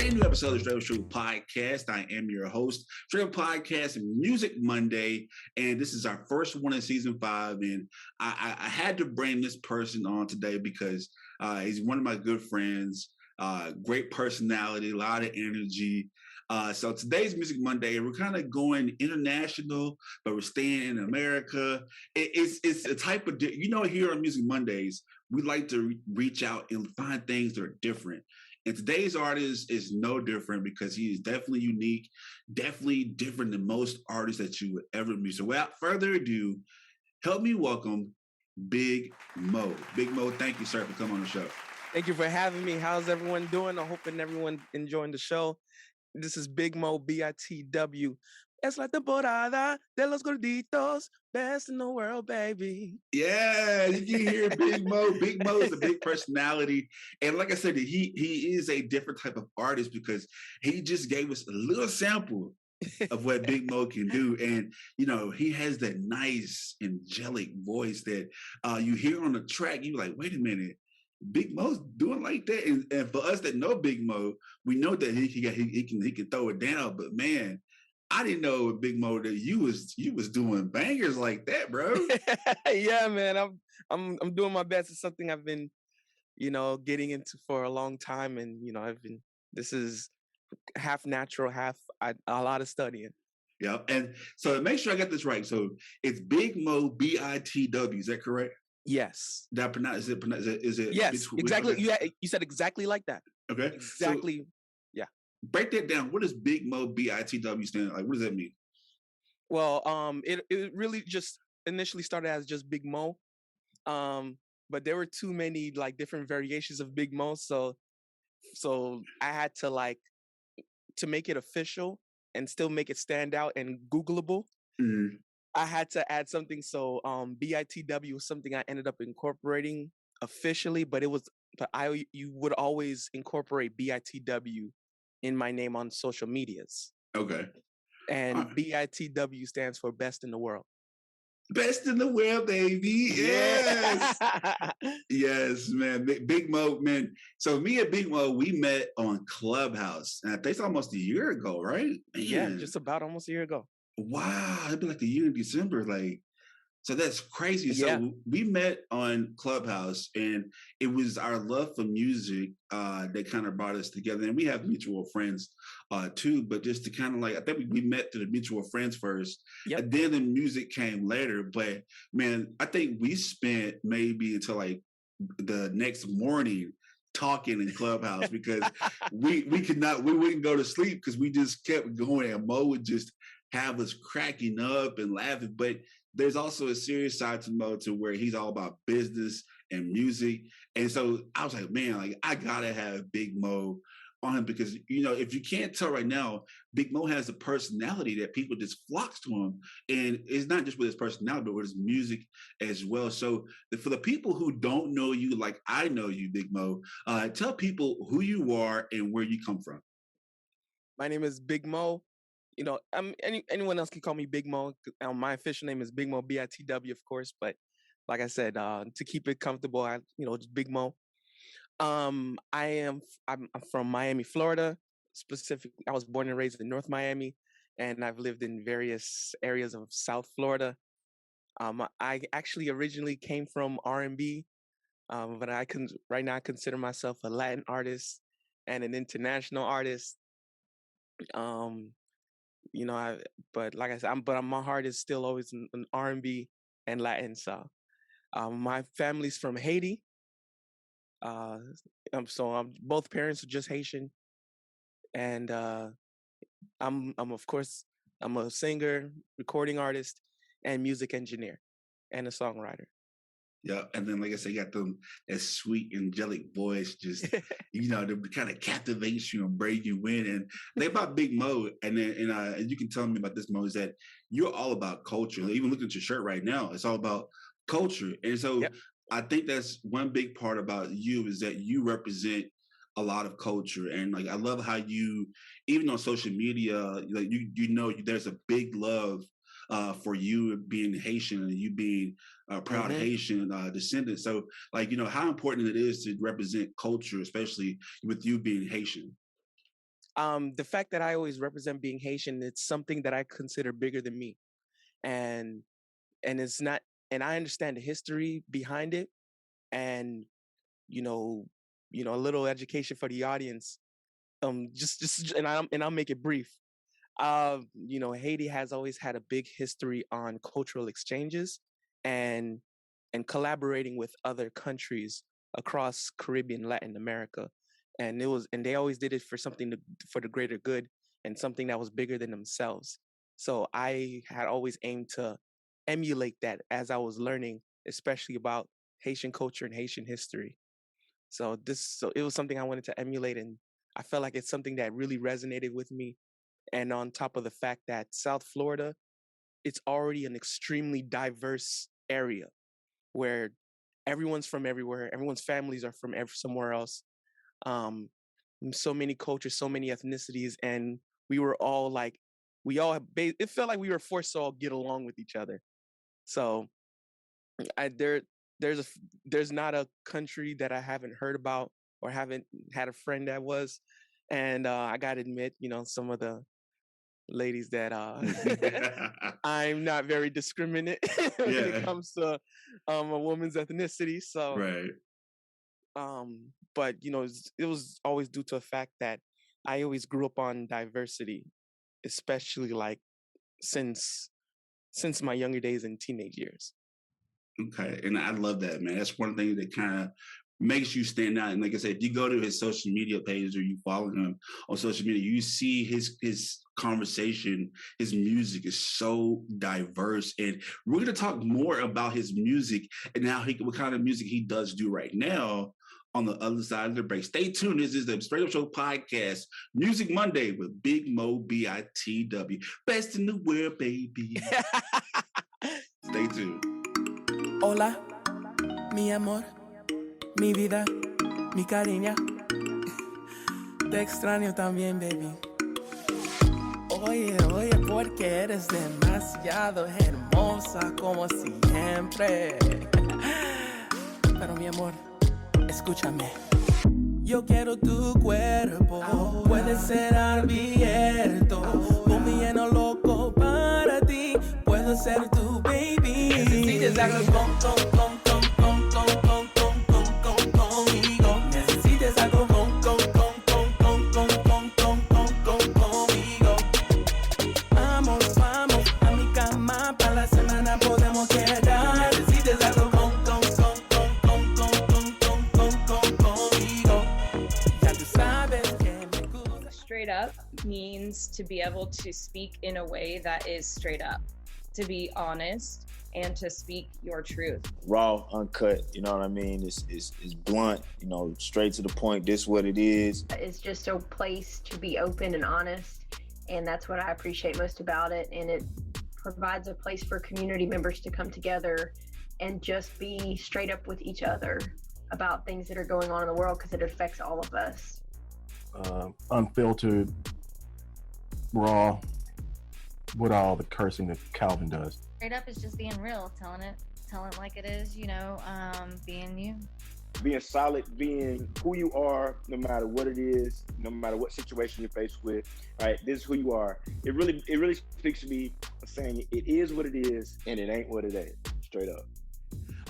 a new episode of Straight Up Show Podcast. I am your host, Straight Up Podcast Music Monday, and this is our first one in season 5. And I had to bring this person on today because he's one of my good friends, great personality, a lot of energy. So today's Music Monday, we're kind of going international, but we're staying in America. It's a type of, here on Music Mondays, we like to reach out and find things that are different. And today's artist is no different because he is definitely unique, definitely different than most artists that you would ever meet. So without further ado, help me welcome Big Mo. Big Mo, thank you, sir, for coming on the show. Thank you for having me. How's everyone doing? I'm hoping everyone enjoying the show. This is Big Mo BITW. Es la temporada de los gorditos, best in the world, baby. Yeah, you can hear Big Mo. Big Mo is a big personality. And like I said, he is a different type of artist because he just gave us a little sample of what Big Mo can do. And, he has that nice, angelic voice that you hear on the track. You're like, wait a minute. Big Mo's doing like that, and for us that know Big Mo, we know that he can throw it down. But man, I didn't know with Big Mo that you was doing bangers like that, bro. Yeah, man, I'm doing my best. It's something I've been, getting into for a long time, and this is half natural, half a lot of studying. Yeah, and so make sure I got this right. So it's Big Mo BITW. Is that correct? Yes. Did I pronounce it? Is it? Yes, exactly. Okay. You said exactly like that. Okay. Exactly. So, yeah. Break that down. What does Big Mo BITW stand? Like, what does that mean? Well, it really just initially started as just Big Mo, but there were too many like different variations of Big Mo, so I had to to make it official and still make it stand out and Googleable. Mm-hmm. I had to add something. So BITW was something I ended up incorporating officially, but you would always incorporate BITW in my name on social medias. Okay. And BITW stands for Best in the World. Best in the world, baby. Yes. Yes, man. Big Mo, man. So me and Big Mo, we met on Clubhouse. And I think it's almost a year ago, right? Man. Yeah, just about almost a year ago. Wow. It'd be like a year in December. So that's crazy. Yeah. So we met on Clubhouse, and it was our love for music that kind of brought us together. And we have mutual friends too, but just to kind of I think we met through the mutual friends first, yep. And then the music came later. But man, I think we spent maybe until the next morning talking in Clubhouse because we wouldn't go to sleep because we just kept going, and Mo would just have us cracking up and laughing. But there's also a serious side to Mo to where he's all about business and music. And so I was like, man, I gotta have Big Mo on him because, if you can't tell right now, Big Mo has a personality that people just flocks to him. And it's not just with his personality, but with his music as well. So for the people who don't know you like I know you, Big Mo, tell people who you are and where you come from. My name is Big Mo. Anyone else can call me Big Mo. My official name is Big Mo BITW, of course. But like I said, to keep it comfortable, just Big Mo. I'm from Miami, Florida. Specifically, I was born and raised in North Miami, and I've lived in various areas of South Florida. I actually originally came from R&B, but right now I consider myself a Latin artist and an international artist. But like I said, my heart is still always in R&B and Latin. So, my family's from Haiti. Both parents are just Haitian, and I'm of course a singer, recording artist, and music engineer, and a songwriter. Yeah, and then like I said, you got that sweet angelic voice, just the kind of captivates you and bring you in. And the thing about Big Mo, and you can tell me about this, Mo, is that you're all about culture. Even looking at your shirt right now, it's all about culture. And so yep. I think that's one big part about you is that you represent a lot of culture. And I love how you, even on social media, there's a big love for you being Haitian and you being proud Haitian descendant. So how important it is to represent culture, especially with you being Haitian. The fact that I always represent being Haitian, it's something that I consider bigger than me, and it's not, and I understand the history behind it, and you know, a little education for the audience. And I'll make it brief. Haiti has always had a big history on cultural exchanges and collaborating with other countries across Caribbean, Latin America, and they always did it for something for the greater good and something that was bigger than themselves. So I had always aimed to emulate that as I was learning, especially about Haitian culture and Haitian history. So it was something I wanted to emulate, and I felt like it's something that really resonated with me. And on top of the fact that South Florida, it's already an extremely diverse area where everyone's from everywhere, everyone's families are from somewhere else. Um, so many cultures, so many ethnicities, and we were all like, it felt like we were forced to all get along with each other. So I there there's a there's not a country that I haven't heard about or haven't had a friend that was, and I gotta admit, some of the ladies that I'm not very discriminate when it Yeah. comes to a woman's ethnicity. So Right. but it was always due to the fact that I always grew up on diversity, especially like since my younger days and teenage years. Okay, and I love that, man. That's one thing that kind of makes you stand out. And like I said, if you go to his social media page or you follow him on social media, you see his conversation, his music is so diverse. And we're gonna talk more about his music and what kind of music he does do right now on the other side of the break. Stay tuned. This is the Straight Up Show podcast, Music Monday with Big Mo BITW. Best in the world, baby. Stay tuned. Hola, mi amor, mi vida, mi cariña. Te extraño también, baby. Oye, porque eres demasiado hermosa como siempre. Pero mi amor, escúchame. Yo quiero tu cuerpo, puede ser abierto. Un lleno loco para ti, puedo ser tu baby. Necesitas algo conmigo. Necesitas algo conmigo. Vamos a mi cama, para la semana podemos quedar. Necesitas algo conmigo. Ya tú sabes que me gusta. Straight up means to be able to speak in a way that is straight up, to be honest, and to speak your truth. Raw, uncut, you know what I mean? It's blunt, straight to the point. This is what it is. It's just a place to be open and honest, and that's what I appreciate most about it. And it provides a place for community members to come together and just be straight up with each other about things that are going on in the world, because it affects all of us. Unfiltered, raw, with all the cursing that Calvin does. Straight up is just being real, telling it like it is, being you. Being solid, being who you are, no matter what it is, no matter what situation you're faced with. All right, this is who you are. It really speaks to me, saying it is what it is and it ain't what it ain't. Straight up.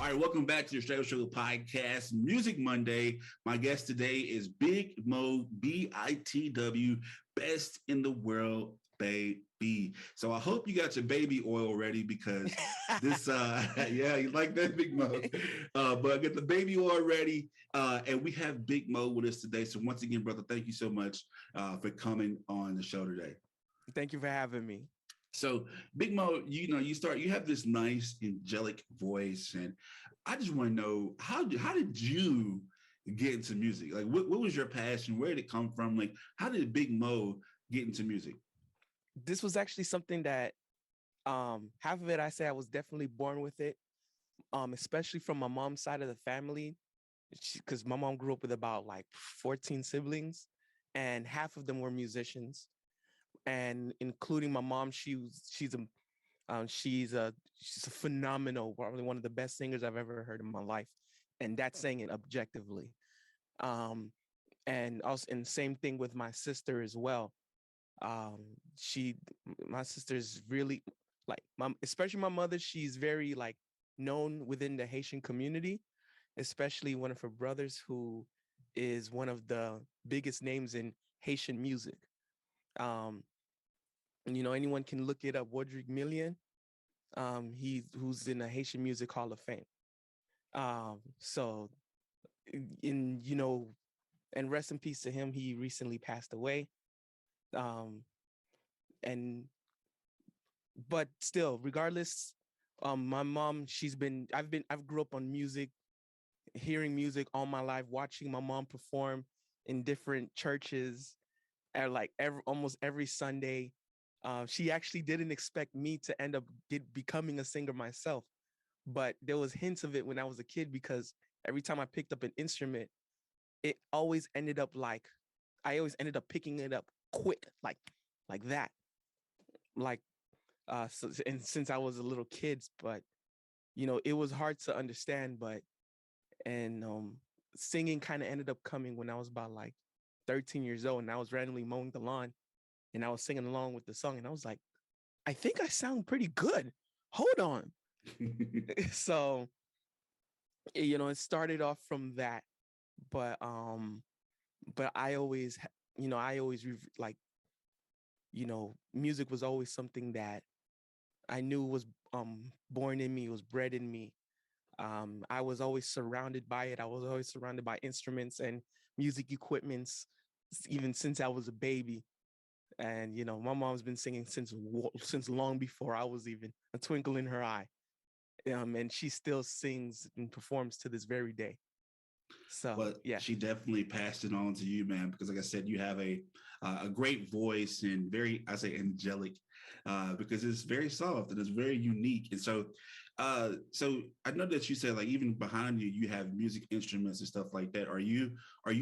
All right, welcome back to the Straight Up Show podcast, Music Monday. My guest today is Big Mo BITW, best in the world, baby. So I hope you got your baby oil ready, because this, yeah, you like that, Big Mo. But get the baby oil ready, and we have Big Mo with us today. So once again, brother, thank you so much for coming on the show today. Thank you for having me. So Big Mo, you have this nice angelic voice, and I just want to know how did you get into music? Like, what was your passion? Where did it come from? Like, how did Big Mo get into music? This was actually something that half of it, I say I was definitely born with it, especially from my mom's side of the family, because my mom grew up with about like 14 siblings, and half of them were musicians. And including my mom, she's a phenomenal, probably one of the best singers I've ever heard in my life, and that's saying it objectively. And also, and same thing with my sister as well. Um, she, my sister's really like especially my mother. She's very like known within the Haitian community, especially one of her brothers who is one of the biggest names in Haitian music. Um, anyone can look it up. Wodrick Million. He's who's in the Haitian Music Hall of Fame. So in and rest in peace to him. He recently passed away. Um, and but still, regardless, my mom, I've grew up on music, hearing music all my life, watching my mom perform in different churches at like almost every Sunday. She actually didn't expect me to end up becoming a singer myself, but there was hints of it when I was a kid because every time I picked up an instrument, it always ended up like I always ended up picking it up quick, like that, like so, and since I was a little kid, but it was hard to understand, but and singing kind of ended up coming when I was about like 13 years old, and I was randomly mowing the lawn, and I was singing along with the song, and I was like, I think I sound pretty good. Hold on. So, it started off from that, but I always, like, music was always something that I knew was born in me, was bred in me. I was always surrounded by it. I was always surrounded by instruments and music equipments, even since I was a baby. And my mom's been singing since long before I was even a twinkle in her eye. And she still sings and performs to this very day. So Well, yeah, she definitely passed it on to you, man, because like I said, you have a great voice and very, I say, angelic, because it's very soft and it's very unique. And so I know that you said like even behind you, you have music instruments and stuff like that. Are you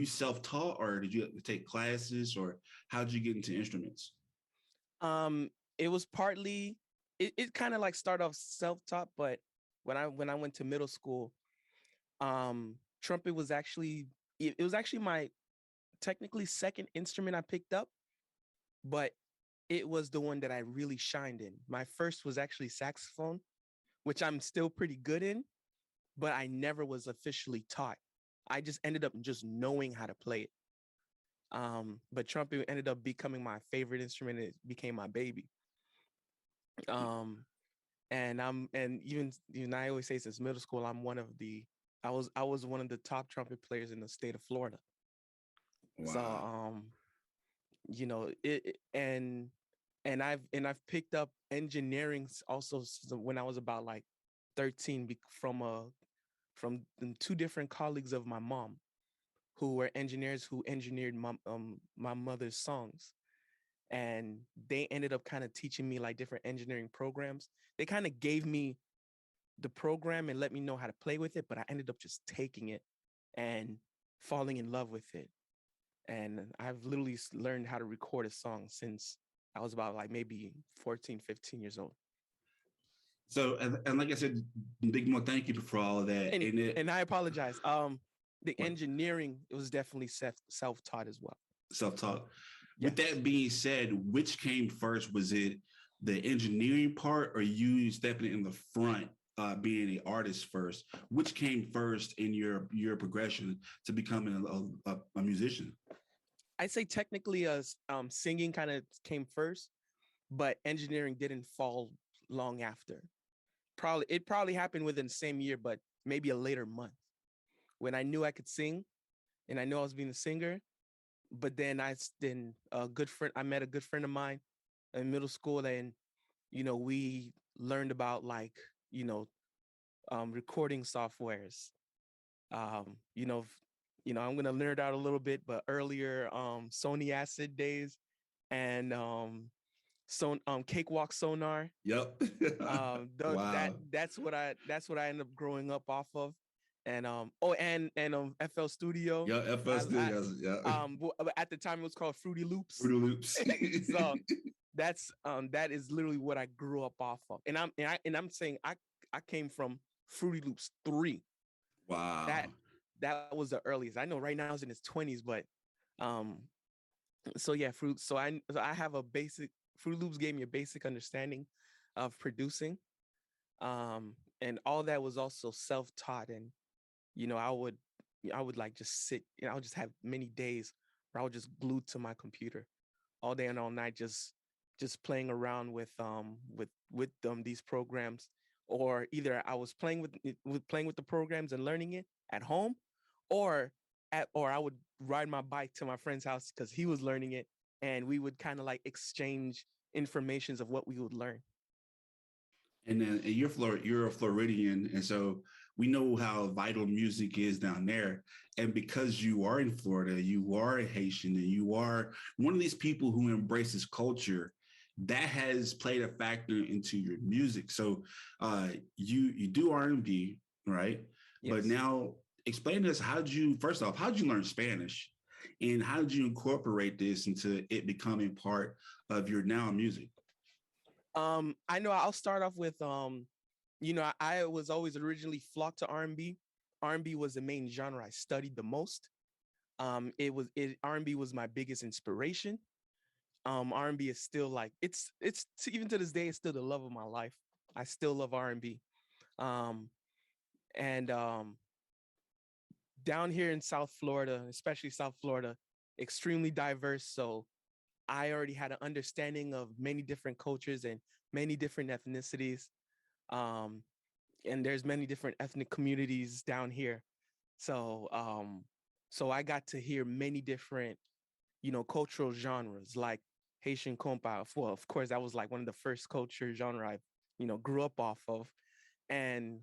self-taught or did you take classes or how'd you get into instruments? it was partly it kind of like started off self-taught, but when I went to middle school, trumpet was actually it was actually my technically second instrument I picked up, but it was the one that I really shined in. My first was actually saxophone, which I'm still pretty good in, but I never was officially taught. I just ended up just knowing how to play it. But trumpet ended up becoming my favorite instrument. It became my baby. Um, and even I always say since middle school, I was one of the top trumpet players in the state of Florida. So Wow. And I've picked up engineering also when I was about like 13 from two different colleagues of my mom who were engineers who engineered my mother's songs, and they ended up kind of teaching me like different engineering programs. They kind of gave me the program and let me know how to play with it, but I ended up just taking it and falling in love with it. And I've literally learned how to record a song since I was about like maybe 14, 15 years old. So and like I said, Big Mo, thank you for all of that. And And it and I apologize. The what, engineering, it was definitely self-taught as well. self-taught. Yes. With that being said, which came first? Was it the engineering part or you stepping in the front, being an artist first? Which came first in your progression to becoming a musician? I'd say technically singing kind of came first, but engineering didn't fall long after. It probably happened within the same year, but maybe a later month when I knew I could sing and I knew I was being a singer. But then I met a good friend of mine in middle school, and we learned about like you know recording softwares. Um, you know, I'm gonna nerd out a little bit, but earlier Sony Acid days and Cakewalk Sonar. Yep. Wow. That's what I ended up growing up off of, and FL Studio. Yeah, FL I Studios. Yeah. At the time it was called Fruity Loops. Fruity Loops. So that is literally what I grew up off of, and I'm saying I came from Fruity Loops 3. Wow. That was the earliest. I know right now it's in its 20s, but Um, so yeah, fruit. So I have a basic Fruit Loops gave me a basic understanding of producing. And all that was also self-taught. And I would like just sit, I would just have many days where I was just glued to my computer all day and all night, just playing around with these programs. Or either I was playing with the programs and learning it at home, or or I would ride my bike to my friend's house because he was learning it, and we would kind of like exchange informations of what we would learn. And then and you're a Floridian, and so we know how vital music is down there. And because you are in Florida, you are a Haitian, and you are one of these people who embraces culture, that has played a factor into your music. So you do R&B, right? But Yes. now explain to us, how'd you learn Spanish, and how did you incorporate this into it becoming part of your now music? I know I'll start off with I was always originally flocked to R&B. R&B was the main genre I studied the most. R&B was my biggest inspiration. R&B is still like even to this day it's still the love of my life. I still love R&B. Um and Down here in South Florida, especially South Florida, extremely diverse. So I already had an understanding of many different cultures and many different ethnicities. Um, and there's many different ethnic communities down here. So so I got to hear many different, cultural genres like Haitian compa. Well, of course, that was like one of the first culture genre I, grew up off of. And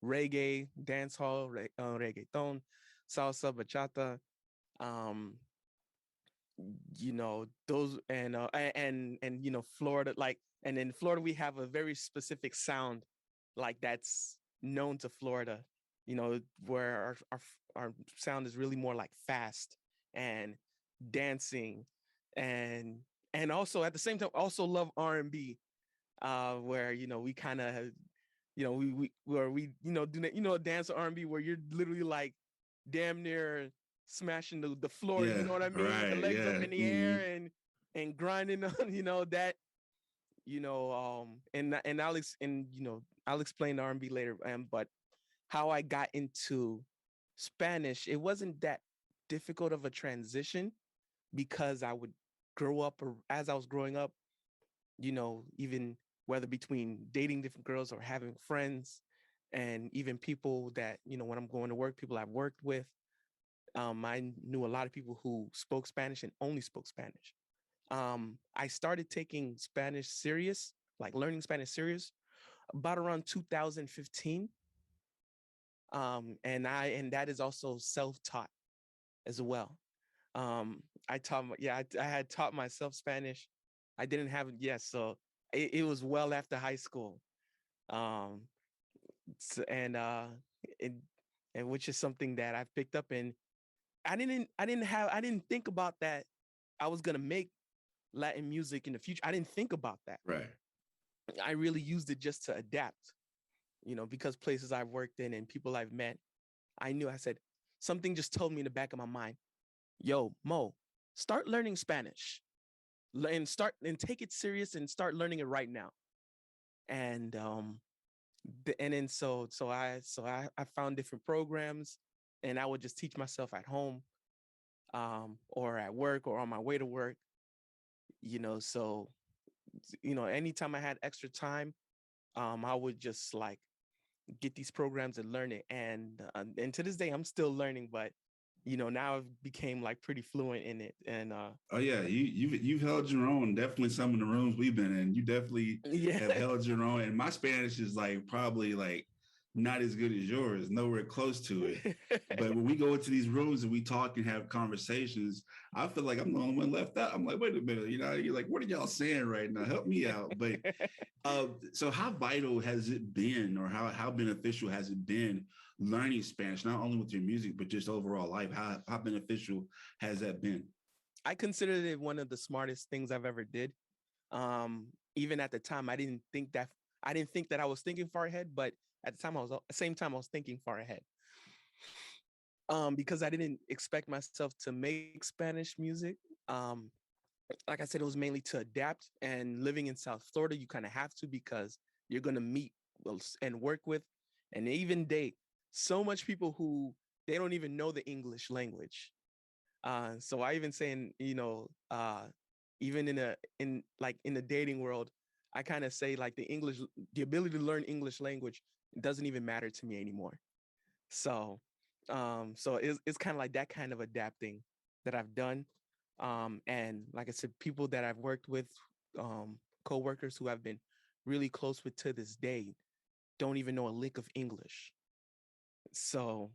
reggae, dancehall, reggaeton, salsa, bachata, um, those and Florida, like, and in Florida we have a very specific sound like that's known to Florida, where our sound is really more like fast and dancing, and also at the same time also love R&B, where we kind of we where we do that, dance R&B where you're literally like damn near smashing the floor, you Yeah, know what I mean, with the right. legs up Yeah. in the air Mhm. and grinding on that, and I'll explain R&B later, but how I got into Spanish, it wasn't that difficult of a transition because I would grow up, or as I was growing up, even whether between dating different girls or having friends, and even people that, when I'm going to work, people I've worked with, I knew a lot of people who spoke Spanish and only spoke Spanish. I started taking Spanish serious, like learning Spanish serious, about around 2015. And that is also self-taught as well. I had taught myself Spanish. I didn't have, yes, so it was well after high school. Um, s- and it, and which is something that I've picked up. And I didn't think about that I was gonna make Latin music in the future. I didn't think about that. Right. I really used it just to adapt, because places I've worked in and people I've met, I said, something just told me in the back of my mind, yo, Mo, start learning Spanish. And take it serious and start learning it right now. And and then I found different programs, and I would just teach myself at home, or at work or on my way to work, so anytime I had extra time, I would just like get these programs and learn it. And to this day I'm still learning, but now I've became like pretty fluent in it. And Oh yeah, you've held your own. Definitely some of the rooms we've been in, you definitely yeah. have held your own. And my Spanish is like probably like not as good as yours, nowhere close to it. But when we go into these rooms and we talk and have conversations, I feel like I'm the only one left out. I'm like, wait a minute, you're like, what are y'all saying right now? Help me out. But so how vital has it been, or how beneficial has it been learning Spanish, not only with your music, but just overall life? How beneficial has that been? I considered it one of the smartest things I've ever did. Even at the time, I didn't think that I was thinking far ahead, but at the same time, I was thinking far ahead. because I didn't expect myself to make Spanish music. Um, like I said, it was mainly to adapt. And living in South Florida, you kind of have to, because you're going to meet and work with and even date so much people who they don't even know the English language. So I even saying, even in the dating world, I kind of say like the ability to learn English language doesn't even matter to me anymore. So, so it's kind of like that kind of adapting that I've done. And like I said, people that I've worked with, coworkers who I've been really close with to this day, don't even know a lick of English. So,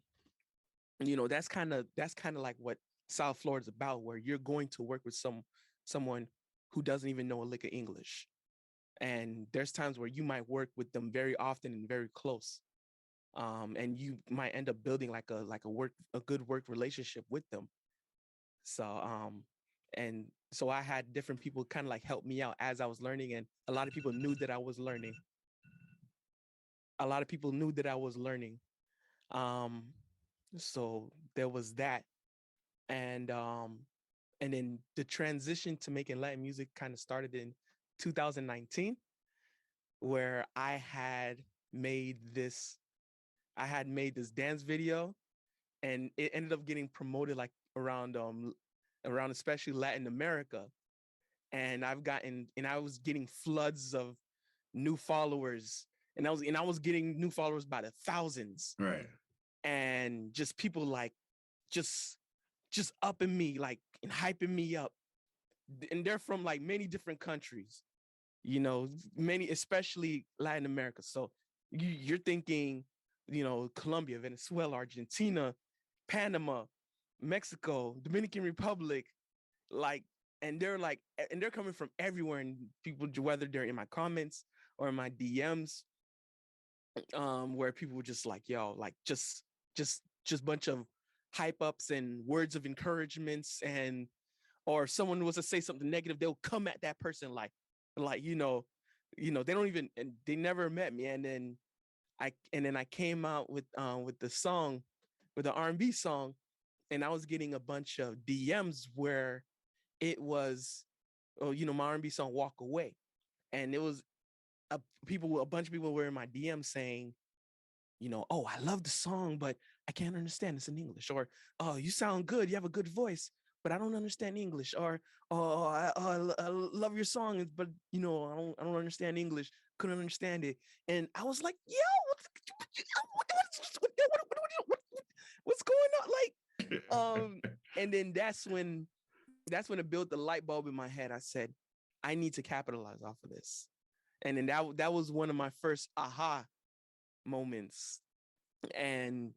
that's kind of like what South Florida is about, where you're going to work with someone who doesn't even know a lick of English. And there's times where you might work with them very often and very close. And you might end up building like a good work relationship with them. So and so I had different people kind of like help me out as I was learning, and a lot of people knew that I was learning. A lot of people knew that I was learning. Um, so there was that, and then the transition to making Latin music kind of started in 2019, where made this I had made this dance video, and it ended up getting promoted like around especially Latin America. And I was getting floods of new followers, and I was getting new followers by the thousands. Right. And just people like just upping me, like, and hyping me up. And they're from like many different countries, many, especially Latin America. So you're thinking, Colombia, Venezuela, Argentina, Panama, Mexico, Dominican Republic, like, and they're coming from everywhere. And people, whether they're in my comments or in my DMs, where people were just like, yo, like just bunch of hype ups and words of encouragements, and or someone was to say something negative, they'll come at that person like they don't even, and they never met me. And then I came out with the song, with the R&B song, and I was getting a bunch of DMs where it was, my R&B song "Walk Away," and it was a bunch of people were in my DM saying, oh, I love the song, but I can't understand it's in English. Or, oh, you sound good, you have a good voice, but I don't understand English. Or, oh, I love your song, but I don't understand English. Couldn't understand it. And I was like, yo, what's going on? Like, and then that's when it built the light bulb in my head. I said, I need to capitalize off of this. And then that was one of my first aha moments. And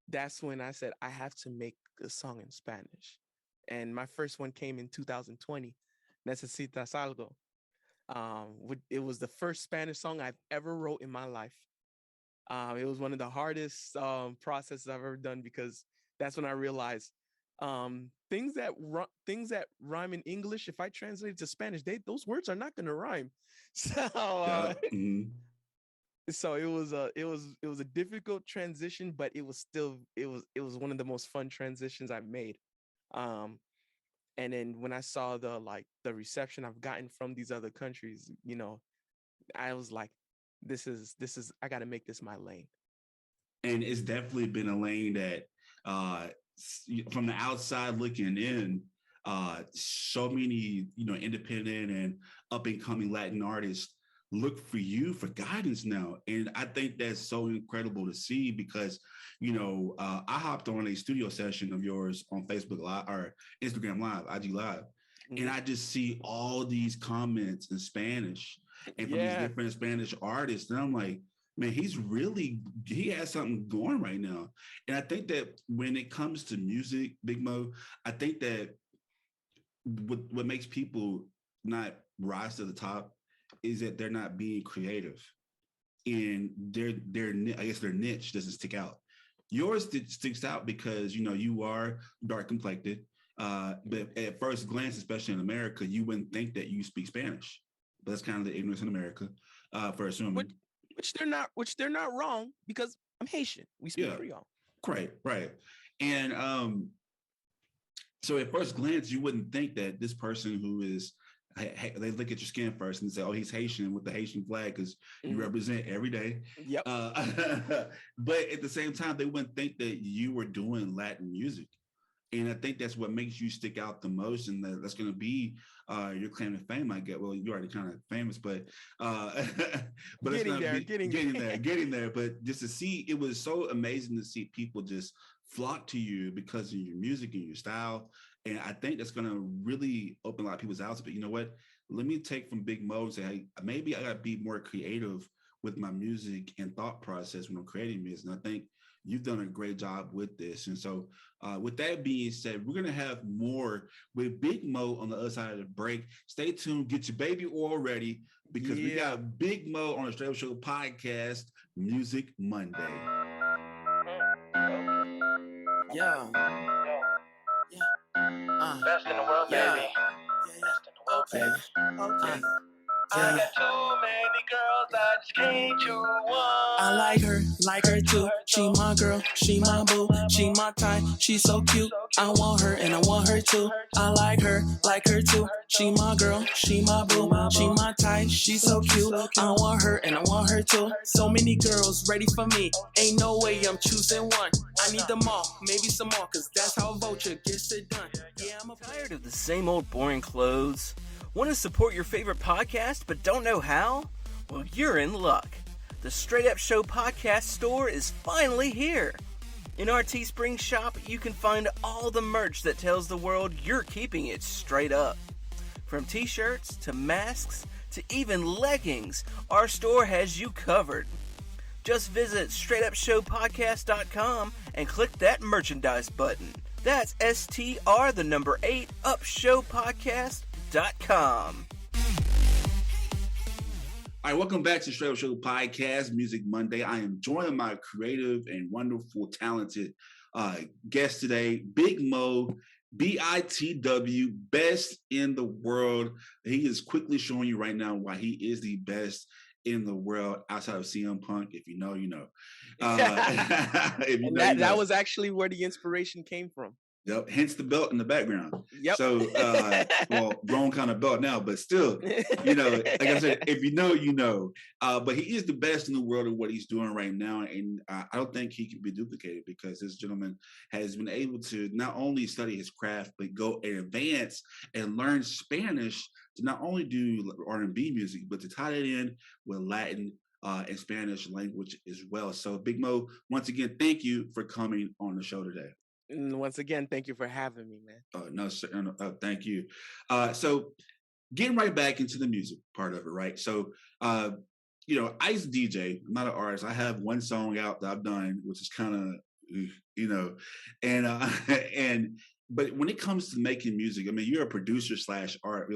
that's when I said, I have to make a song in Spanish. And my first one came in 2020, Necesitas Algo. It was the first Spanish song I've ever wrote in my life. It was one of the hardest processes I've ever done, because that's when I realized things that rhyme in English, if I translate it to Spanish, those words are not going to rhyme. So so it was a difficult transition, but it was one of the most fun transitions I've made. And then when I saw the reception I've gotten from these other countries, I was like, this is I got to make this my lane. And it's definitely been a lane that from the outside looking in, so many independent and up and coming Latin artists look for you for guidance now. And I think that's so incredible to see, because I hopped on a studio session of yours on Facebook Live or Instagram Live, IG Live, and I just see all these comments in Spanish and from these different Spanish artists, and I'm like, man, he has something going right now. And I think that when it comes to music, Big Mo, I think that what makes people not rise to the top is that they're not being creative, and their niche doesn't stick out. Yours sticks out because you are dark complected, but at first glance, especially in America, you wouldn't think that you speak Spanish. But that's kind of the ignorance in America for assuming. Which they're not wrong, because I'm Haitian. We speak Creole. Right. And so at first glance, you wouldn't think that this person who is, they look at your skin first and say, oh, he's Haitian with the Haitian flag because you represent every day. Yep. But at the same time, they wouldn't think that you were doing Latin music. And I think that's what makes you stick out the most, and that's going to be your claim to fame. I get. Well, you're already kind of famous, but but it's going to be getting there. But just to see, it was so amazing to see people just flock to you because of your music and your style. And I think that's going to really open a lot of people's eyes. But you know what? Let me take from Big Mo and say, hey, maybe I got to be more creative with my music and thought process when I'm creating music. And I think you've done a great job with this. And so with that being said, we're going to have more with Big Mo on the other side of the break. Stay tuned. Get your baby oil ready because we got Big Mo on the Straight Up Show podcast, Music Monday. Yeah. Best in the world, baby. Best in the world, baby. Okay. I got too many girls, I just can't choose one. I like her too. She my girl, she my boo, she my type, she so cute. I want her and I want her too. I like her too. She my girl, she my boo, she my type, she so cute. I want her and I want her too. So many girls ready for me, ain't no way I'm choosing one. I need them all, maybe some more, cause that's how a vulture gets it done. Yeah, I'm tired of the same old boring clothes. Want to support your favorite podcast but don't know how? Well, you're in luck. The Straight Up Show podcast store is finally here. In our Teespring shop, you can find all the merch that tells the world you're keeping it straight up. From t-shirts to masks to even leggings, our store has you covered. Just visit straightupshowpodcast.com and click that merchandise button. That's STR8 upshowpodcast.com. All right, welcome back to Straight Up Show Podcast, Music Monday. I am joined by creative and wonderful, talented guest today, Big Mo BITW, best in the world. He is quickly showing you right now why he is the best in the world outside of CM Punk. If you know, you know. That was actually where the inspiration came from. Yep. Hence the belt in the background. Yep. So, well, wrong kind of belt now, but still, you know, like I said, if you know, you know. But he is the best in the world at what he's doing right now, and I don't think he can be duplicated because this gentleman has been able to not only study his craft but go and advance and learn Spanish to not only do R&B music but to tie it in with Latin and Spanish language as well. So, Big Mo, once again, thank you for coming on the show today. And once again, thank you for having me, man. No, sir. Thank you. So getting right back into the music part of it, right? So, you know, I used to DJ. I'm not an artist. I have one song out that I've done, which is kind of, you know, and but when it comes to making music, I mean, you're a producer / art,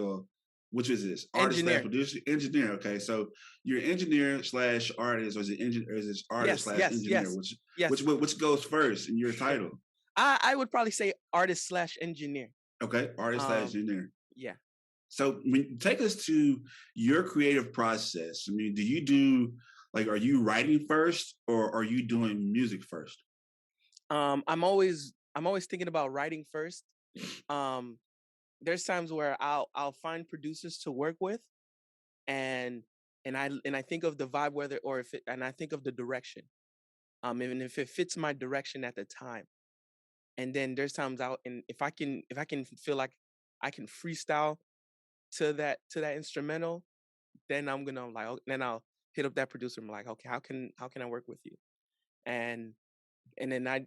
which is this? Artist / producer, engineer. Okay, so you're an engineer / artist, or is it engineer? Or is it artist / engineer? Which goes first in your title? I would probably say artist / engineer. Okay, artist / engineer. Yeah. So take us to your creative process. I mean, do you do are you writing first or are you doing music first? I'm always thinking about writing first. There's times where I'll find producers to work with, and I think of the vibe, and I think of the direction, and if it fits my direction at the time. And then there's times and if I can feel like I can freestyle to that instrumental, then I'm gonna then I'll hit up that producer. I'm like, okay, how can I work with you? And then I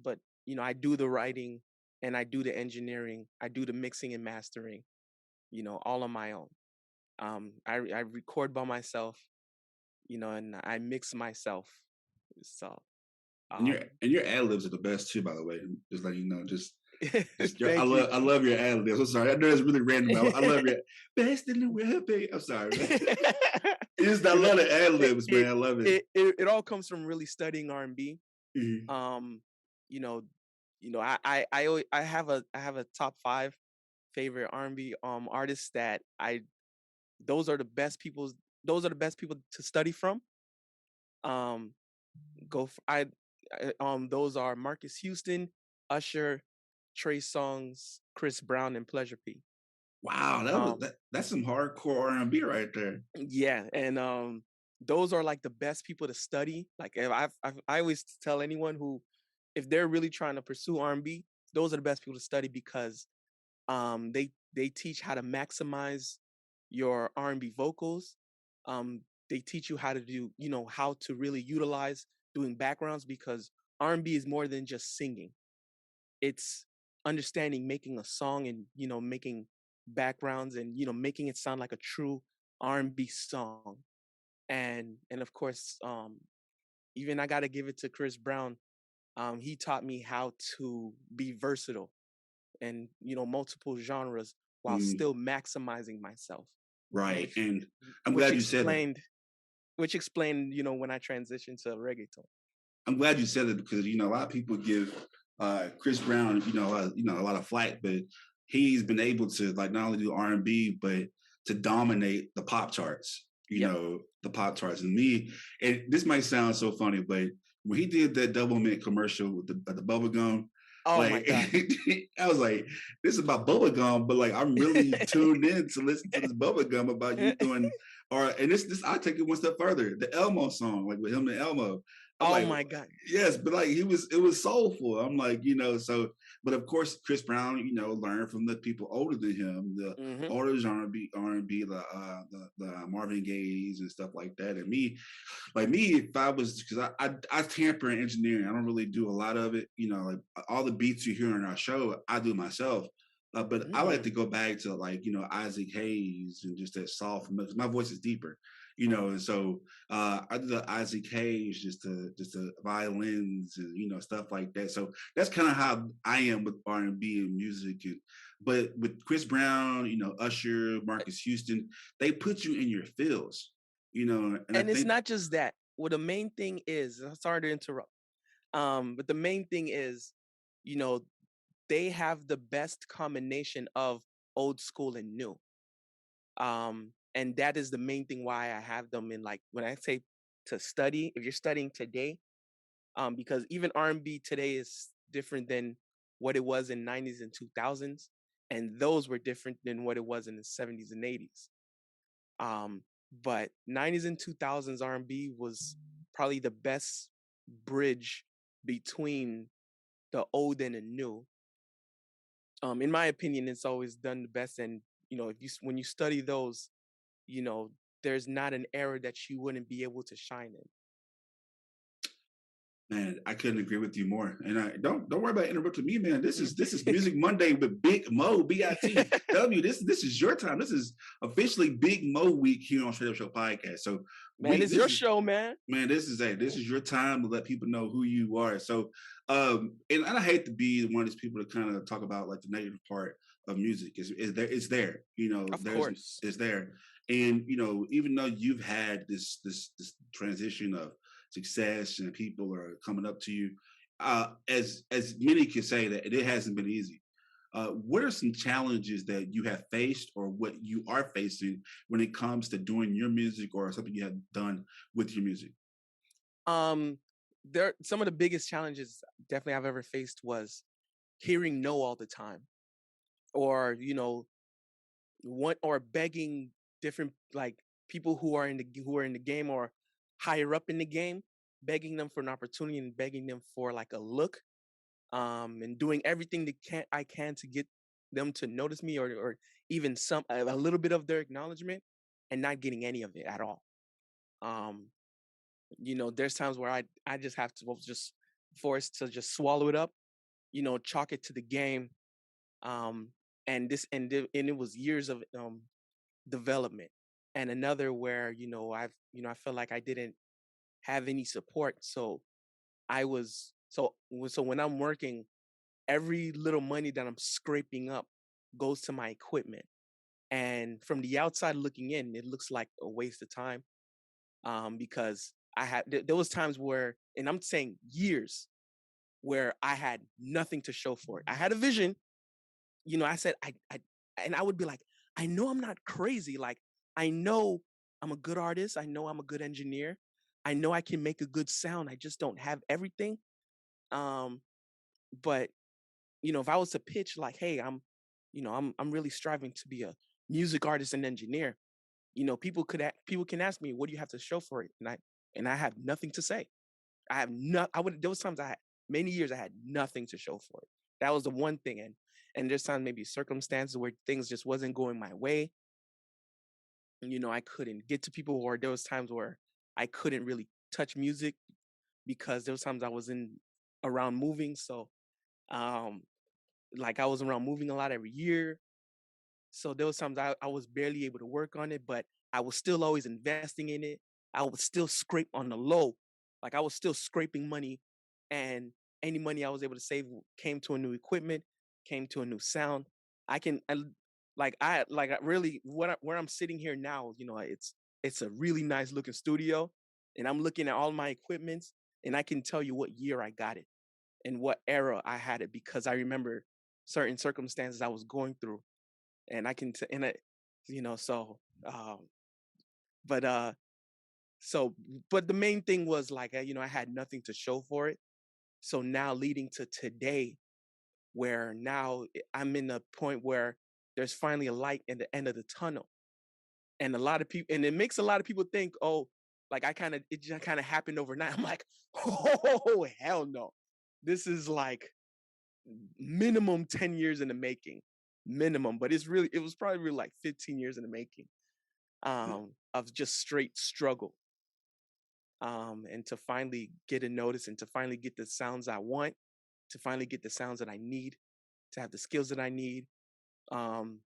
but you know, I do the writing and I do the engineering, I do the mixing and mastering, you know, all on my own. I record by myself, you know, and I mix myself. So. And your ad libs are the best too, by the way. Just letting you know, I love your ad libs. I'm sorry, I know it's really random. I love your best in the world, baby. I'm sorry, man. I love the ad libs, man. I love it. It all comes from really studying R&B. Mm-hmm. You know, I have a top 5 favorite R&B artists that those are the best people to study from. Those are Marcus Houston, Usher, Trey Songz, Chris Brown, and Pleasure P. Wow, that's some hardcore R&B right there. Yeah, and those are like the best people to study. Like if I always tell anyone who, if they're really trying to pursue R&B, those are the best people to study because they teach how to maximize your R&B vocals. They teach you how to do, how to really utilize doing backgrounds because R&B is more than just singing. It's understanding making a song and making backgrounds and making it sound like a true R&B song. And of course, even I got to give it to Chris Brown. He taught me how to be versatile and multiple genres while Mm, still maximizing myself. right, and I'm Which glad you said that. explained when I transitioned to reggaeton. I'm glad you said it because a lot of people give Chris Brown a lot of flack, but he's been able to like not only do R&B but to dominate the pop charts. The pop charts. And me, and this might sound so funny, but when he did that double mint commercial with the bubble gum, Oh my like God. I was like, this is about bubble gum, but like I'm really tuned in to listen to this bubble gum about you doing and this I take it one step further. The Elmo song, like with him and Elmo. I'm Oh like, my God. yes, but like it was soulful. I'm like, so but of course Chris Brown, learned from the people older than him, the Hmm. older R&B, the Marvin Gaye's and stuff like that. And me, if I was, because I tamper in engineering, I don't really do a lot of it. Like all the beats you hear on our show, I do myself. But I like to go back to like Isaac Hayes and just that soft. My voice is deeper, and so I do the Isaac Hayes, just the violins and stuff like that. So that's kind of how I am with R&B and music. But with Chris Brown, Usher, Marcus Houston, they put you in your feels, and I And it's think not just that. Well, the main thing is, sorry to interrupt. But the main thing is, you know, they have the best combination of old school and new. And that is the main thing why I have them in, like, when I say to study, if you're studying today, because even R&B today is different than what it was in 90s and 2000s, and those were different than what it was in the 70s and 80s. Um, but 90s and 2000s R&B was probably the best bridge between the old and the new. In my opinion, it's always done the best. And if when you study those, you know, there's not an era that you wouldn't be able to shine in. Man, I couldn't agree with you more. And I don't worry about interrupting me, man. This is Music Monday with Big Mo BITW. This is your time. This is officially Big Mo week here on Straight Up Show Podcast. So Man, it's your show, man. Man, this is your time to let people know who you are. So and I hate to be one of these people to kind of talk about like the negative part of music. It's there. Of course. It's there. And even though you've had this transition of success and people are coming up to you, as many can say that it hasn't been easy. What are some challenges that you have faced or what you are facing when it comes to doing your music or something you have done with your music? There some of the biggest challenges definitely I've ever faced was hearing no all the time, or or begging different, like, people who are in the game or higher up in the game, begging them for an opportunity and begging them for like a look, and doing everything that I can to get them to notice me, or even a little bit of their acknowledgement, and not getting any of it at all. Um, there's times where I just have to just forced to just swallow it up, chalk it to the game. Um, and it was years of development. And another where I felt like I didn't have any support, so I was so when I'm working, every little money that I'm scraping up goes to my equipment. And from the outside looking in, it looks like a waste of time, because there was times where, and I'm saying years, where I had nothing to show for it. I had a vision, I said and I would be like, I know I'm not crazy. Like, I know I'm a good artist. I know I'm a good engineer. I know I can make a good sound. I just don't have everything. Um, but if I was to pitch like, hey, I'm really striving to be a music artist and engineer. People can ask me, what do you have to show for it? And I have nothing to say. I would, there was times many years I had nothing to show for it. That was the one thing. And there's times maybe circumstances where things just wasn't going my way. I couldn't get to people, or there was times where I couldn't really touch music because there was times I was around moving. So, um, like I was around moving a lot every year. So there was times I was barely able to work on it, but I was still always investing in it. I would still scrape on the low. Like I was still scraping money, and any money I was able to save came to a new equipment, came to a new sound. I really where I'm sitting here now, it's a really nice looking studio, and I'm looking at all my equipments, and I can tell you what year I got it and what era I had it because I remember certain circumstances I was going through, and I can and it, so but so but the main thing was like I had nothing to show for it. So now leading to today, where now I'm in a point where there's finally a light in the end of the tunnel, and a lot of people, and it makes a lot of people think, oh, like it just kind of happened overnight. I'm like, oh hell no, this is like minimum 10 years in the making, minimum. But it was probably really like 15 years in the making, of just straight struggle, and to finally get a notice and to finally get the sounds I want, to finally get the sounds that I need, to have the skills that I need. um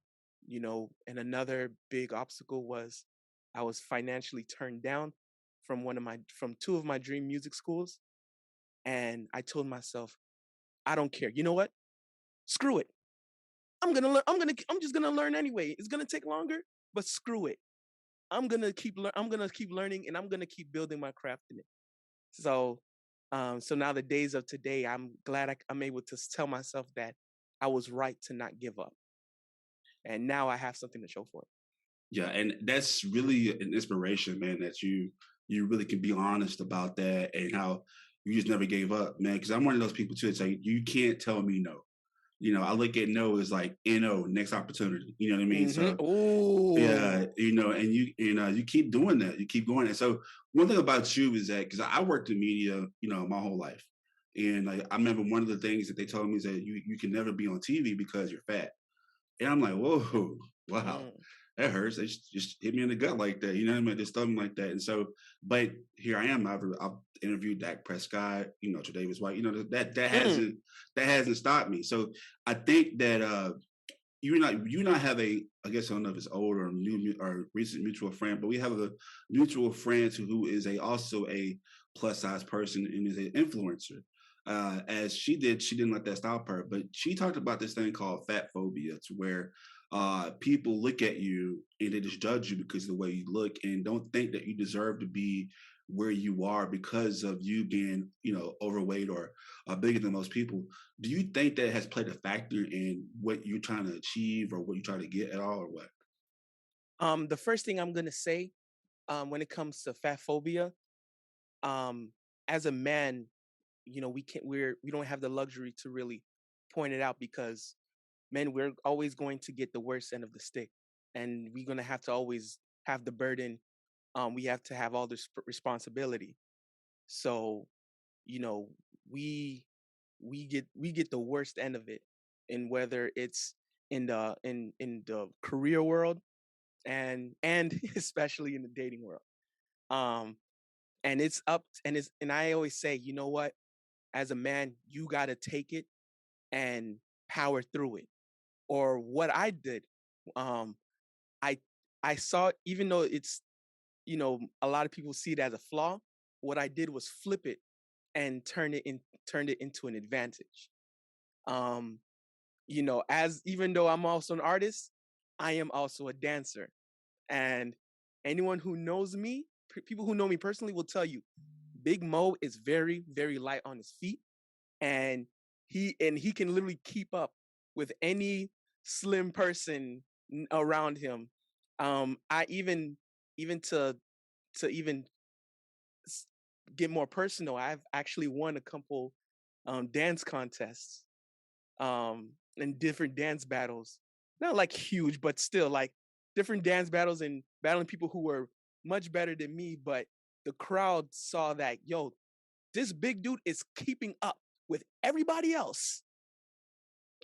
and another big obstacle was I was financially turned down from two of my dream music schools, and I told myself, I don't care, you know what, screw it, I'm gonna learn. I'm just gonna learn anyway. It's gonna take longer, but screw it. I'm gonna keep learning, and I'm gonna keep building my craft in it. So, so now the days of today, I'm glad I'm able to tell myself that I was right to not give up, and now I have something to show for it. Yeah, and that's really an inspiration, man. That you really can be honest about that and how you just never gave up, man. Because I'm one of those people too. It's like you can't tell me no. I look at no as like no, next opportunity. You know what I mean? So yeah, Ooh. and you keep doing that. You keep going. And so one thing about you is that because I worked in media, my whole life, and like I remember one of the things that they told me is that you can never be on TV because you're fat. And I'm like, whoa, wow, Mm. that hurts. They just hit me in the gut like that. You know what I mean? Just something like that. And so, but here I am. I've interviewed Dak Prescott. Tre'Davious White. That Mm. hasn't stopped me. So I think that you not have I guess I don't know if it's old or new or recent mutual friend, but we have a mutual friend who is also a plus size person and is an influencer. As she didn't let that stop her, but she talked about this thing called fat phobia, to where people look at you and they just judge you because of the way you look and don't think that you deserve to be where you are because of you being, overweight or bigger than most people. Do you think that has played a factor in what you're trying to achieve or what you're trying to get at all, or what? The first thing I'm gonna say, when it comes to fat phobia, um, as a man, we don't have the luxury to really point it out because men, we're always going to get the worst end of the stick, and we're gonna have to always have the burden. We have to have all this responsibility. So, you know, we we get the worst end of it, and whether it's in the career world and especially in the dating world. Um, and I always say, you know what, as a man, you gotta take it and power through it. Or what I did, um, I I saw, even though it's, a lot of people see it as a flaw, what I did was flip it and turned it into an advantage. Um, as even though I'm also an artist, I am also a dancer. And anyone who knows me, people who know me personally will tell you, Big Mo is very, very light on his feet, and he can literally keep up with any slim person around him. I even to even s- get more personal, I've actually won a couple dance contests, and different dance battles. Not like huge, but still like different dance battles and battling people who were much better than me. But the crowd saw that, yo, this big dude is keeping up with everybody else.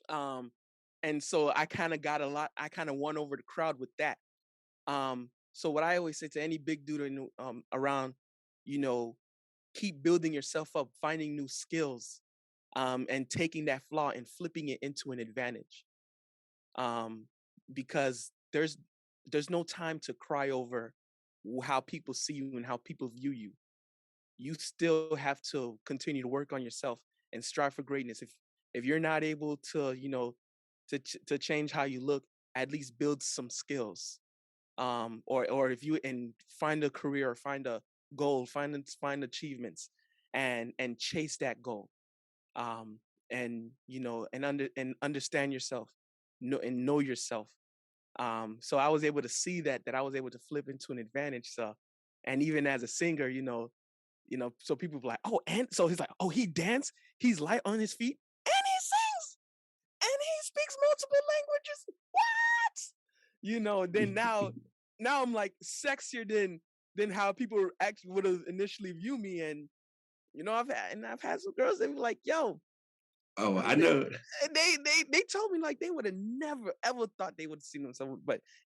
And so I kind of got a lot. I kind of won over the crowd with that. So what I always say to any big dude around, you know, keep building yourself up, finding new skills, and taking that flaw and flipping it into an advantage. Because there's no time to cry over how people see you and how people view you. You still have to continue to work on yourself and strive for greatness. If you're not able to, to change how you look, at least build some skills. Or if you and find a career or find a goal, find achievements and chase that goal. And understand yourself, know yourself. So I was able to see that I was able to flip into an advantage. So, and even as a singer, so people were like, oh, and so he's like, oh, he danced, he's light on his feet, and he sings, and he speaks multiple languages. What? Then now I'm like sexier than how people actually would have initially view me. And I've had some girls that be like, yo. Oh, I know. They told me like they would have never ever thought they would have seen themselves,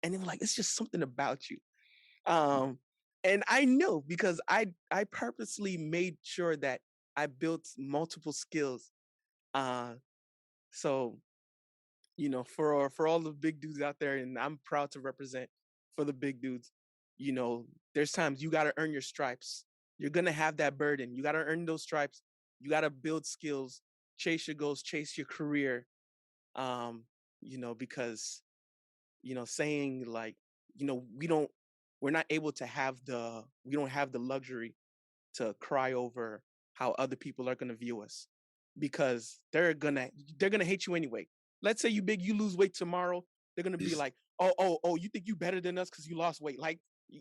and they were like, it's just something about you. And I know because I purposely made sure that I built multiple skills. So for all the big dudes out there, and I'm proud to represent for the big dudes. There's times you got to earn your stripes. You're gonna have that burden. You got to earn those stripes. You got to build skills, chase your goals, chase your career. Because saying like, we're not able to we don't have the luxury to cry over how other people are gonna view us, because they're gonna hate you anyway. Let's say you lose weight tomorrow, they're gonna be like, oh, you think you better than us because you lost weight? Like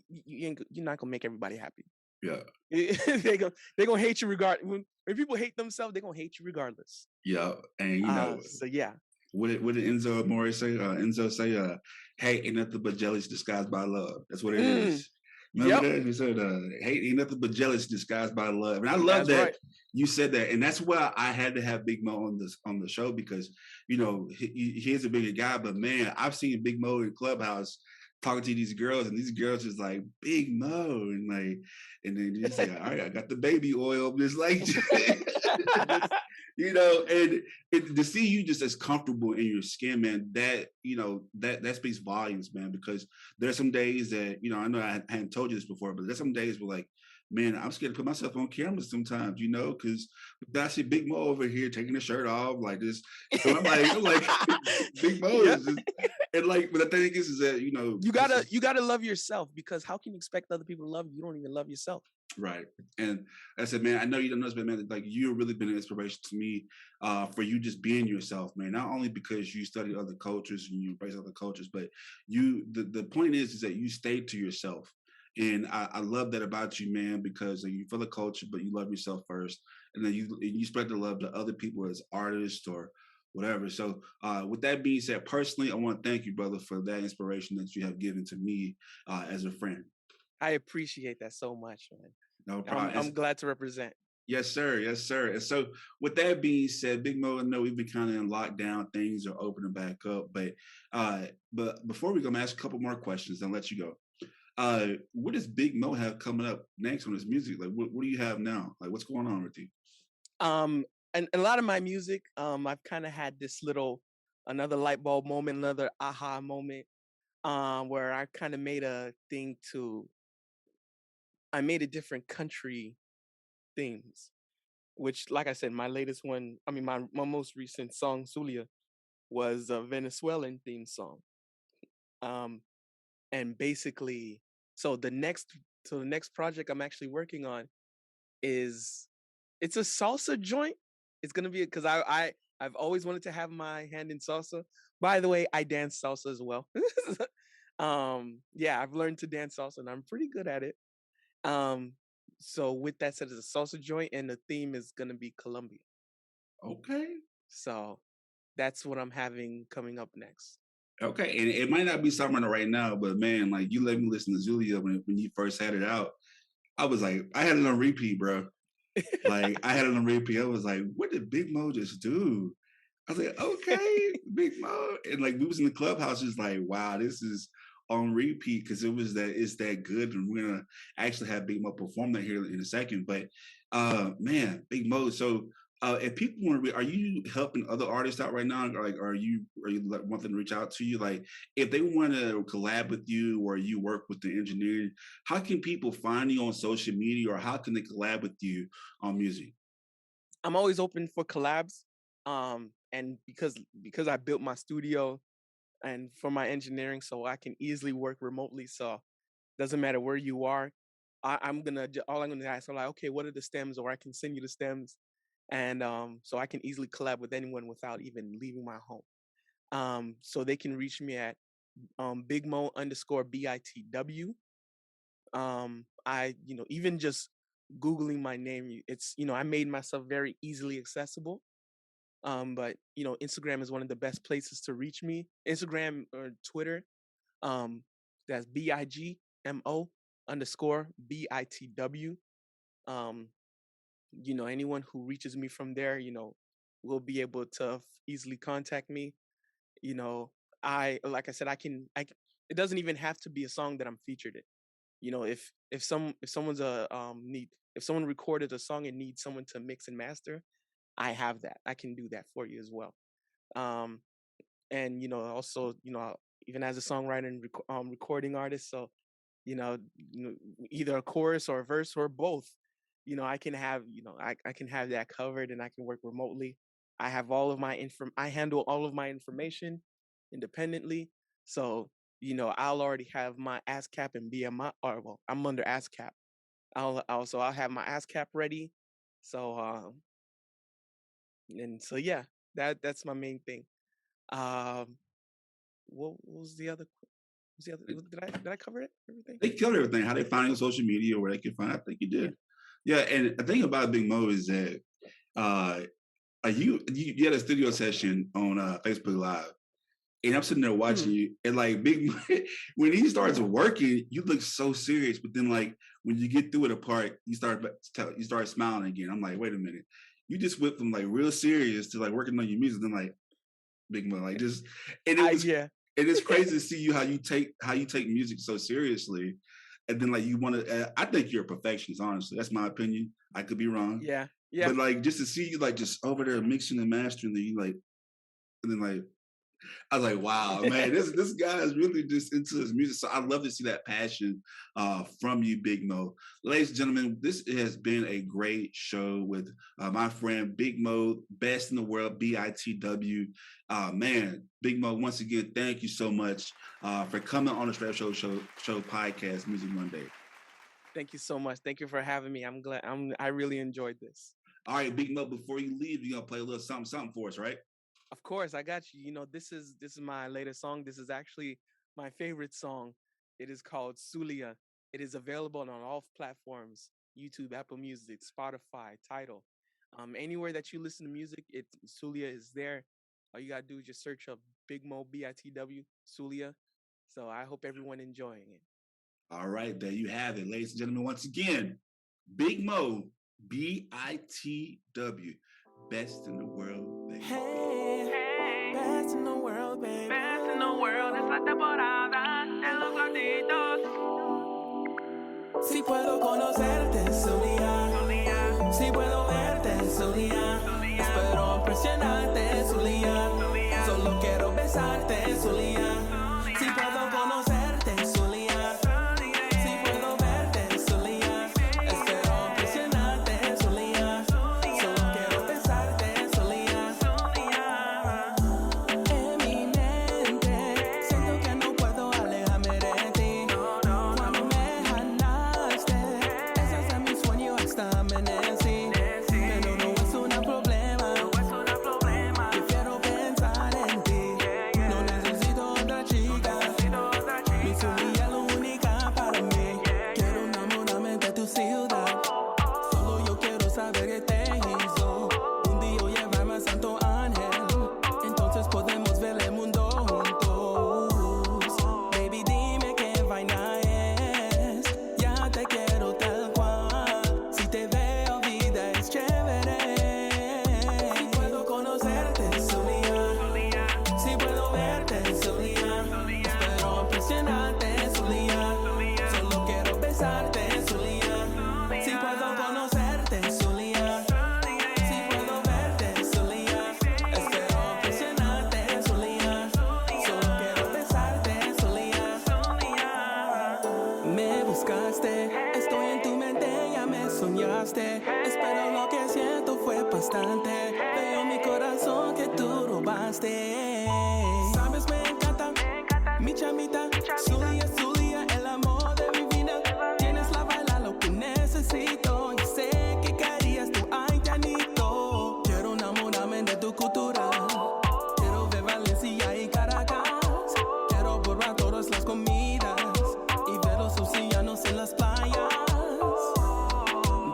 you're not gonna make everybody happy. Yeah. They're gonna hate you regardless. When people hate themselves, they're gonna hate you regardless. Yeah, and so yeah. What did Enzo Amore say? Enzo say, hate ain't nothing but jealous disguised by love. That's what it is. Remember that? He said, hate ain't nothing but jealous disguised by love. And I love that you said that. And that's why I had to have Big Mo on the show, because, he is a bigger guy. But, man, I've seen Big Mo in Clubhouse talking to these girls, and these girls just like, Big Mo. And then you say, all right, I got the baby oil. Just like, and to see you just as comfortable in your skin, man, that speaks volumes, man, because there's some days that, I know I hadn't told you this before, but there's some days where like, man, I'm scared to put myself on camera sometimes, because I see Big Mo over here taking the shirt off like this. So I'm like Big Mo is just, and like, but the thing is that, you gotta love yourself, because how can you expect other people to love you? You don't even love yourself. Right. And I said, man, I know you don't know this, but man, like, you've really been an inspiration to me for you just being yourself, man. Not only because you study other cultures and you embrace other cultures, but the point is that you stay to yourself. And I love that about you, man, because you feel the culture, but you love yourself first. And then you spread the love to other people as artists or whatever. So with that being said, personally, I want to thank you, brother, for that inspiration that you have given to me as a friend. I appreciate that so much, man. No problem. I'm glad to represent. Yes, sir. Yes, sir. And so with that being said, Big Mo, I know we've been kind of in lockdown. Things are opening back up. But before we go, I'm going to ask a couple more questions and let you go. What does Big Mo have coming up next on his music? Like, what do you have now? Like, what's going on with you? And a lot of my music, I've kind of had this another light bulb moment, another aha moment, where I kind of made a thing I made a different country themes, which, like I said, my latest one, my most recent song, Zulia, was a Venezuelan theme song. And basically, so the next project I'm actually working on it's a salsa joint. It's gonna be, because I've always wanted to have my hand in salsa. By the way, I dance salsa as well. I've learned to dance salsa and I'm pretty good at it. So with that said, it's a salsa joint and the theme is gonna be Colombia. Okay. So that's what I'm having coming up next. Okay, and it might not be summer right now, but man, like you let me listen to Zulia when you first had it out. I was like, I had it on repeat, bro. Like I had it on repeat. I was like, what did Big Mo just do? I was like, okay, Big Mo, and like we was in the clubhouse, just like, wow, this is on repeat because it's that good, and we're gonna actually have Big Mo perform that here in a second. But man, Big Mo, so. If people want to, are you helping other artists out right now? Or like, are you want them to reach out to you? Like, if they want to collab with you or you work with the engineering, how can people find you on social media, or how can they collab with you on music? I'm always open for collabs, and because I built my studio and for my engineering, so I can easily work remotely. So doesn't matter where you are. All I'm gonna ask, I'm like, okay, what are the stems, or I can send you the stems. And so I can easily collab with anyone without even leaving my home. So they can reach me at BigMo_BITW. Even just Googling my name, it's, I made myself very easily accessible. But Instagram is one of the best places to reach me. Instagram or Twitter, that's BIGMO_BITW. Anyone who reaches me from there, will be able to easily contact me. Like I said, it doesn't even have to be a song that I'm featured in. If someone's if someone recorded a song and needs someone to mix and master, I have that. I can do that for you as well. And also, even as a songwriter and recording artist, so either a chorus or a verse or both, I can have I can have that covered, and I can work remotely. I have all of my I handle all of my information independently. So I'll already have my ASCAP and BMI, or well, I'm under ASCAP. I'll have my ASCAP ready. So yeah, that's my main thing. What was the other? Did I cover it? Everything? They covered everything. How they find you on social media, where they can find. I think you did. Yeah, and the thing about Big Mo is that you had a studio session on Facebook Live, and I'm sitting there watching you, and like Big Mo, when he starts working, you look so serious, but then like when you get through it apart, you start smiling again. I'm like, wait a minute, you just went from like real serious to like working on your music, then like Big Mo, like just, and it was, and it's crazy to see how you take music so seriously. And then like you want to, I think you're a perfectionist, honestly. That's my opinion. I could be wrong. Yeah. But like just to see you like just over there mixing and mastering, and then like I was like, wow, man, this guy is really just into his music. So I love to see that passion from you, Big Mo. Ladies and gentlemen, this has been a great show with my friend Big Mo, best in the world, BITW. Man, Big Mo, once again, thank you so much for coming on the Straight Up Show podcast, Music Monday. Thank you so much. Thank you for having me. I'm glad. I really enjoyed this. All right, Big Mo, before you leave, you're gonna play a little something for us, right? Of course, I got you. This is my latest song. This is actually my favorite song. It is called Zulia. It is available on all platforms: YouTube, Apple Music, Spotify, Tidal. Anywhere that you listen to music, Zulia is there. All you gotta do is just search up Big Mo BITW Zulia. So I hope everyone enjoying it. All right, there you have it, ladies and gentlemen. Once again, Big Mo BITW, best in the world, baby. Hey, best in the world, baby. Best in the world, es la temporada de los gorditos. Si puedo conocerte, Zulia. Si puedo verte, Zulia. Espero presionarte, Zulia. Solo quiero besarte, Zulia. Si puedo conocerte, Zulia. Si puedo verte, Zulia. Espero presionarte, Zulia. Solo quiero besarte, Zulia. En mi mente siento que no puedo alejarme de ti. Cuando me jalaste, ese es mi sueño hasta amanecí. Pero no es una llamaste. Sabes, me encanta, mi chamita. Zulia, Zulia, el amor de mi vida. Tienes la baila lo que necesito. Yo sé que querías tu haitianito. Quiero enamorarme de tu cultura. Quiero ver Valencia y Caracas. Quiero probar todas las comidas y ver los océanos en las playas.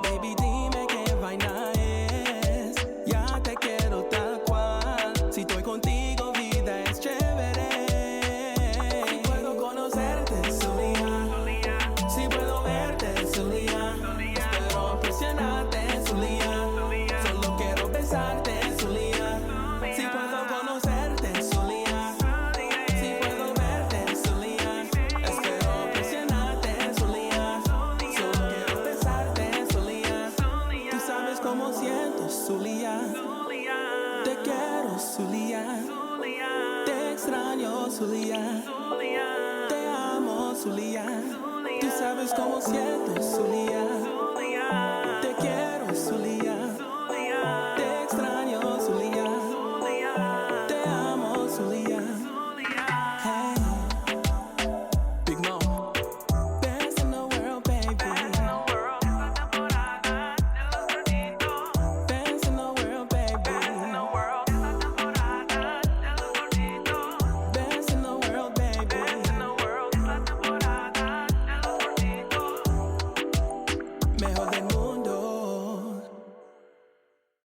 Baby, dime qué vaina es. Ya te quiero tal cual. Si estoy contigo, vida es chévere. Si puedo conocerte, Zulia. Si puedo verte, Zulia. Espero impresionarte, Zulia. Solo quiero besarte, Zulia. Si puedo conocerte, Zulia. Si puedo verte, Zulia. Espero impresionarte, Zulia. Solo quiero besarte, Zulia. Tú sabes cómo siento, Zulia. Te quiero, Zulia. Te extraño, Zulia. Te amo, Zulia. Tú sabes cómo siento, Zulia. Te quiero.